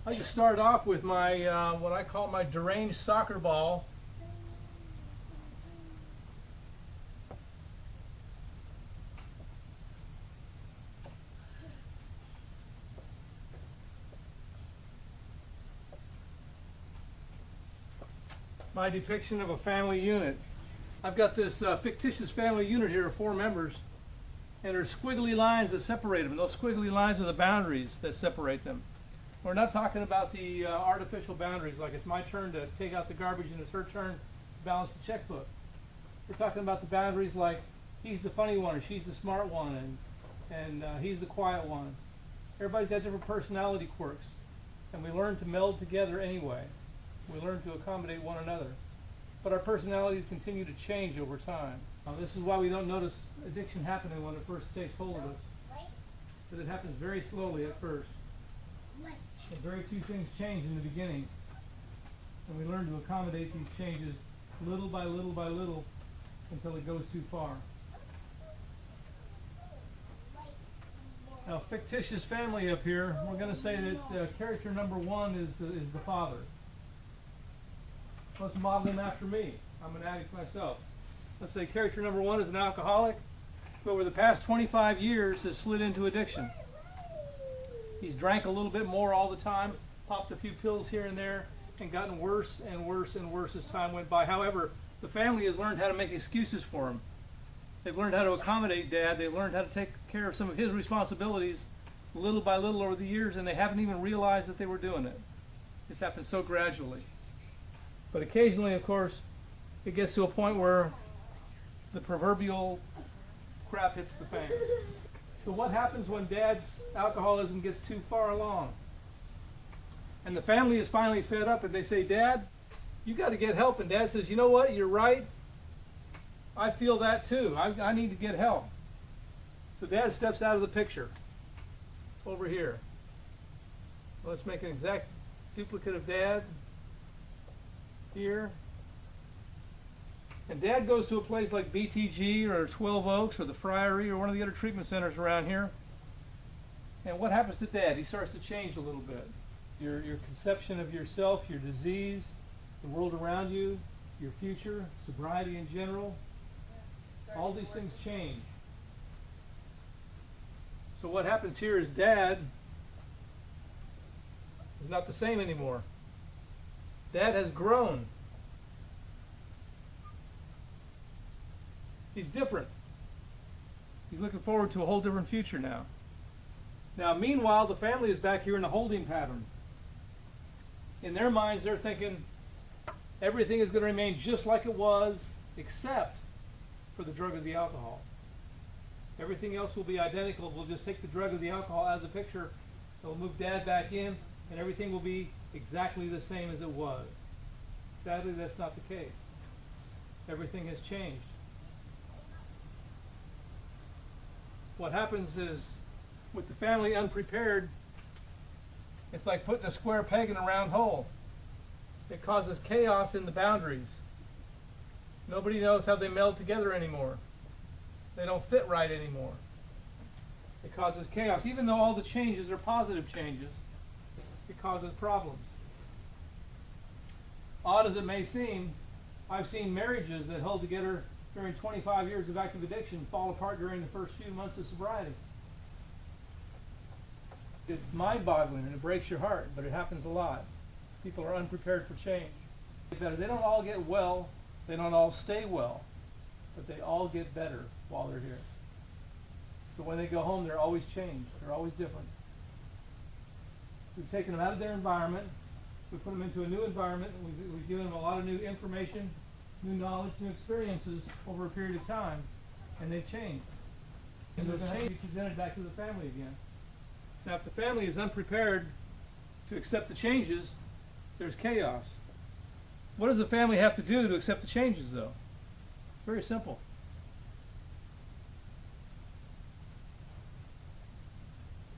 I just start off with my what I call my deranged soccer ball. My depiction of a family unit. I've got this fictitious family unit here of 4 members, and there's squiggly lines that separate them. Those squiggly lines are the boundaries that separate them. We're not talking about the artificial boundaries, like it's my turn to take out the garbage and it's her turn to balance the checkbook. We're talking about the boundaries like he's the funny one or she's the smart one, and he's the quiet one. Everybody's got different personality quirks, and we learn to meld together anyway. We learn to accommodate one another. But our personalities continue to change over time. Now, this is why we don't notice addiction happening when it first takes hold of us. Because it happens very slowly at first. And very few things change in the beginning. And we learn to accommodate these changes little by little by little until it goes too far. Now, fictitious family up here, we're going to say that character number 1 is the father. Let's model him after me. I'm an addict myself. Let's say character number 1 is an alcoholic who over the past 25 years has slid into addiction. He's drank a little bit more all the time, popped a few pills here and there, and gotten worse and worse and worse as time went by. However, the family has learned how to make excuses for him. They've learned how to accommodate Dad. They've learned how to take care of some of his responsibilities little by little over the years, and they haven't even realized that they were doing it. It's happened so gradually. But occasionally, of course, it gets to a point where the proverbial crap hits the fan. So what happens when Dad's alcoholism gets too far along? And the family is finally fed up and they say, Dad, you got to get help. And Dad says, you know what, you're right. I feel that too. I need to get help. So Dad steps out of the picture over here. Let's make an exact duplicate of Dad here. And Dad goes to a place like BTG or 12 Oaks or the Friary or one of the other treatment centers around here. And what happens to Dad? He starts to change a little bit. Your conception of yourself, your disease, the world around you, your future, sobriety in general, all these things change. So what happens here is Dad is not the same anymore. Dad has grown. He's different. He's looking forward to a whole different future now. Now, meanwhile, the family is back here in a holding pattern. In their minds, they're thinking everything is going to remain just like it was, except for the drug or the alcohol. Everything else will be identical. We'll just take the drug or the alcohol out of the picture. We'll move Dad back in, and everything will be exactly the same as it was. Sadly, that's not the case. Everything has changed. What happens is, with the family unprepared, it's like putting a square peg in a round hole. It causes chaos in the boundaries. Nobody knows how they meld together anymore. They don't fit right anymore. It causes chaos. Even though all the changes are positive changes, it causes problems. Odd as it may seem, I've seen marriages that held together during 25 years of active addiction fall apart during the first few months of sobriety. It's mind-boggling and it breaks your heart, but it happens a lot. People are unprepared for change. They don't all get well, they don't all stay well, but they all get better while they're here. So when they go home, they're always changed. They're always different. We've taken them out of their environment, we put them into a new environment, and we've given them a lot of new information, new knowledge, new experiences over a period of time, and they've changed. And they're going to be presented back to the family again. Now, if the family is unprepared to accept the changes, there's chaos. What does the family have to do to accept the changes, though? Very simple.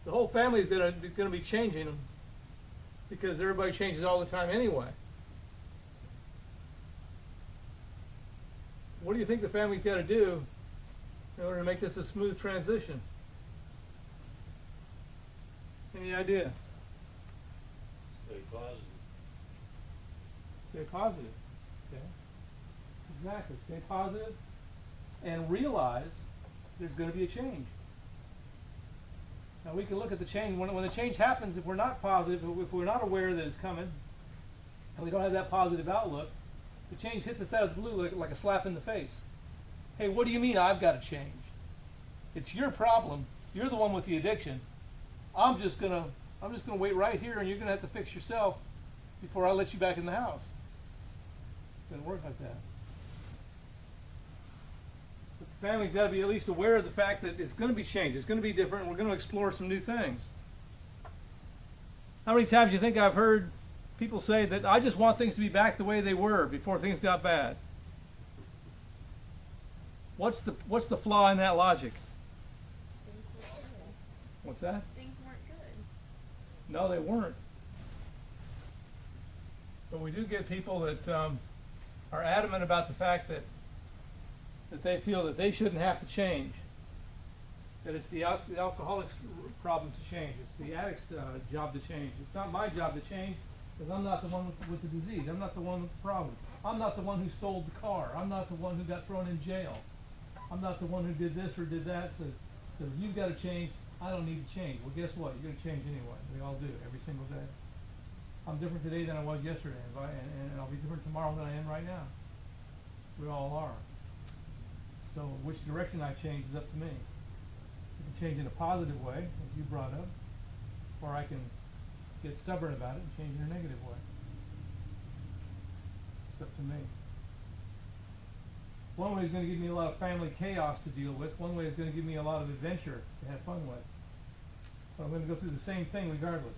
The whole family is going to be changing because everybody changes all the time anyway. What do you think the family's got to do in order to make this a smooth transition? Any idea? positive. Stay positive. Okay. Exactly. Stay positive and realize there's going to be a change. Now we can look at the change. When the change happens, if we're not positive, if we're not aware that it's coming, and we don't have that positive outlook, the change hits us out of the blue like a slap in the face. Hey, what do you mean I've got to change? It's your problem. You're the one with the addiction. I'm just gonna wait right here, and you're gonna have to fix yourself before I let you back in the house. It doesn't work like that. But the family's got to be at least aware of the fact that it's going to be changed. It's going to be different. And we're going to explore some new things. How many times do you think I've heard people say that I just want things to be back the way they were before things got bad? What's the flaw in that logic? Things weren't good. What's that? Things weren't good. No, they weren't. But we do get people that are adamant about the fact that they feel that they shouldn't have to change. That it's the alcoholic's problem to change. It's the addict's job to change. It's not my job to change because I'm not the one with the disease. I'm not the one with the problem. I'm not the one who stole the car. I'm not the one who got thrown in jail. I'm not the one who did this or did that. So if you've got to change, I don't need to change. Well, guess what? You're going to change anyway. We all do, every single day. I'm different today than I was yesterday, and I'll be different tomorrow than I am right now. We all are. So which direction I change is up to me. I can change in a positive way, as you brought up, or I can get stubborn about it and change in a negative way. It's up to me. One way is going to give me a lot of family chaos to deal with. One way is going to give me a lot of adventure to have fun with. So I'm going to go through the same thing regardless.